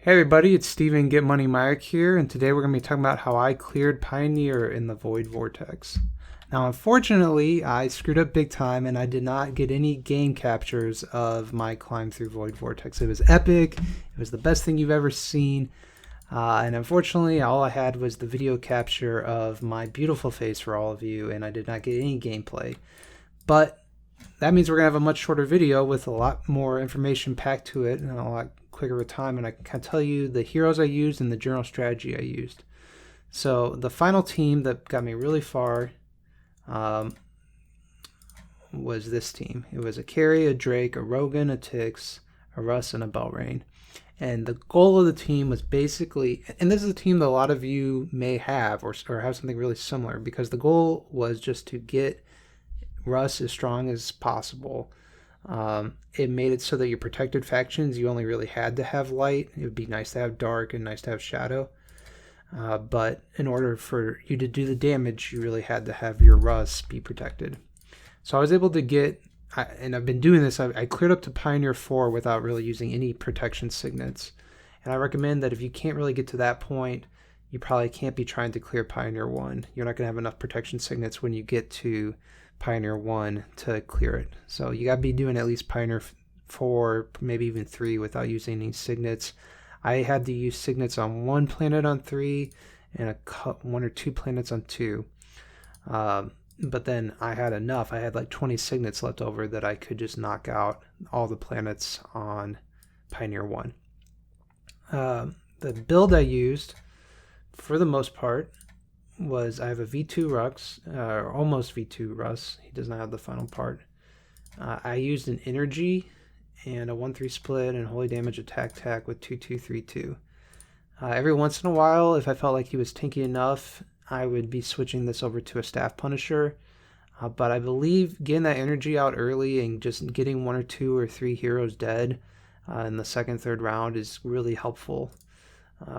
Hey everybody, it's Steven GetMoneyMyrick here, and today we're going to be talking about how I cleared Pioneer in the Void Vortex. Now, unfortunately, I screwed up big time and I did not get any game captures of my climb through Void Vortex. It was epic, it was the best thing you've ever seen, and unfortunately, all I had was the video capture of my beautiful face for all of you, and I did not get any gameplay. But that means we're going to have a much shorter video with a lot more information packed to it and a lot quicker of time, and I can tell you the heroes I used and the general strategy I used. So the final team that got me really far was this team. It was a carry, a Drake, a Rogan, a Tix, a Russ, and a Belrain. And the goal of the team was basically, and this is a team that a lot of you may have or have something really similar, because the goal was just to get Russ as strong as possible. It made it so that your protected factions, you only really had to have light. It would be nice to have dark and nice to have shadow. But in order for you to do the damage, you really had to have your Russ be protected. So I was able to get, and I've been doing this, I cleared up to Pioneer 4 without really using any protection signets. And I recommend that if you can't really get to that point, you probably can't be trying to clear Pioneer 1. You're not going to have enough protection signets when you get to Pioneer 1 to clear it. So you got to be doing at least Pioneer 4, maybe even 3 without using any signets. I had to use signets on one planet on 3 and one or two planets on 2. But then I had enough. I had like 20 signets left over that I could just knock out all the planets on Pioneer 1. The build I used, for the most part, was I have a V2 Rux, or almost V2 Russ. He does not have the final part. I used an energy and a 1-3 split and holy damage attack with 2-2-3-2. Every once in a while, if I felt like he was tanky enough, I would be switching this over to a staff punisher. But I believe getting that energy out early and just getting 1 or 2 or 3 heroes dead in the second, third round is really helpful.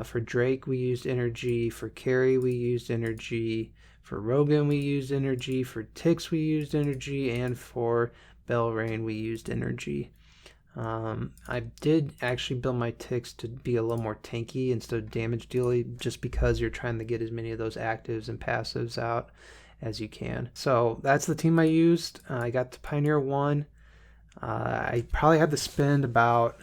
For Drake, we used energy. For Carry, we used energy. For Rogan, we used energy. For Tix, we used energy. And for Belrain, we used energy. I did actually build my Tix to be a little more tanky instead of damage dealing, just because you're trying to get as many of those actives and passives out as you can. So that's the team I used. I got to Pioneer 1. I probably had to spend about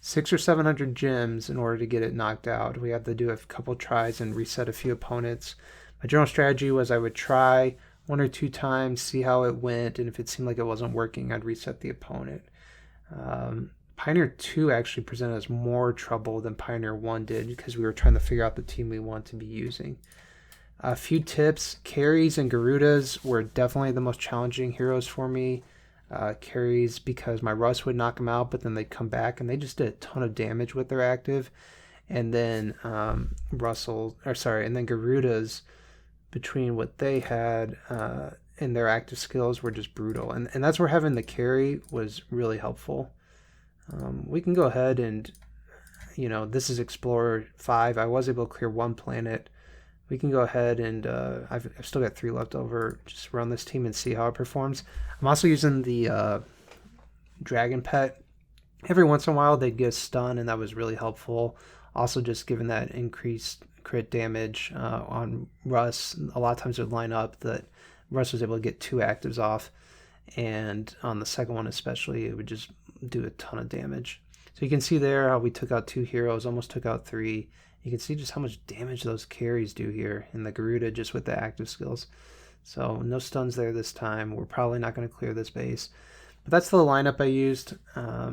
600 or 700 gems in order to get it knocked out. We had to do a couple tries and reset a few opponents. My general strategy was I would try 1 or 2 times, see how it went, and if it seemed like it wasn't working, I'd reset the opponent. Pioneer 2 actually presented us more trouble than Pioneer 1 did, because we were trying to figure out the team we want to be using. A few tips: carries and Garudas were definitely the most challenging heroes for me. Carries because my Russ would knock them out, but then they'd come back and they just did a ton of damage with their active. And then and then Garudas, between what they had and their active skills, were just brutal. And that's where having the carry was really helpful. We can go ahead and, this is Explorer 5. I was able to clear 1 planet. We can go ahead and I've still got 3 left over. Just run this team and see how it performs. I'm also using the Dragon Pet. Every once in a while they'd get a stun, and that was really helpful. Also, just giving that increased crit damage on Russ. A lot of times it would line up that Russ was able to get 2 actives off, and on the second one especially, it would just do a ton of damage. So you can see there how we took out 2 heroes, almost took out 3. You can see just how much damage those carries do here, and the Garuda just with the active skills. So no stuns there this time. We're probably not going to clear this base. But that's the lineup I used. I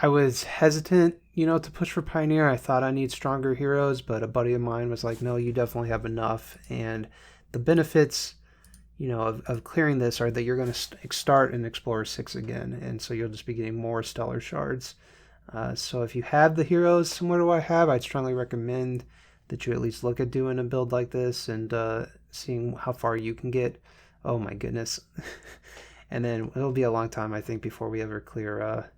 was hesitant, to push for Pioneer. I thought I need stronger heroes, but a buddy of mine was like, no, you definitely have enough. And the benefits, of clearing this are that you're going to start in Explorer 6 again, and so you'll just be getting more Stellar Shards. So if you have the heroes similar to what I have, I'd strongly recommend that you at least look at doing a build like this and seeing how far you can get. Oh my goodness. And then it'll be a long time, I think, before we ever clear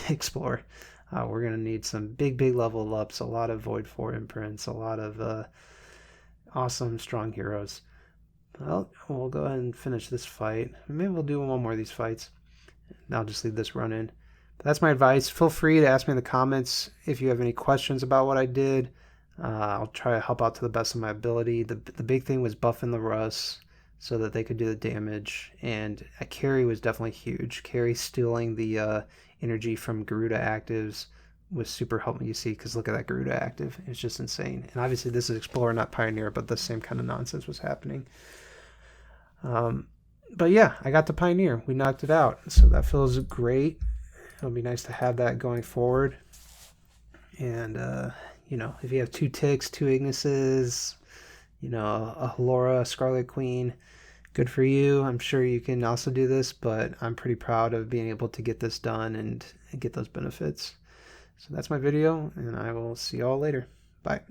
Explore. We're going to need some big level ups, a lot of Void 4 imprints, a lot of awesome, strong heroes. Well, we'll go ahead and finish this fight. Maybe we'll do 1 more of these fights. I'll just leave this running. That's my advice. Feel free to ask me in the comments if you have any questions about what I did. I'll try to help out to the best of my ability. The big thing was buffing the Russ so that they could do the damage, and a carry was definitely huge. Carry stealing the energy from Garuda actives was super helpful. You see, because look at that Garuda active. It's just insane. And obviously this is Explorer, not Pioneer, but the same kind of nonsense was happening. But yeah, I got the Pioneer. We knocked it out. So that feels great. It'll be nice to have that going forward. And, if you have 2 Ticks, 2 Ignises, a Halora, a Scarlet Queen, good for you. I'm sure you can also do this, but I'm pretty proud of being able to get this done and get those benefits. So that's my video, and I will see y'all later. Bye.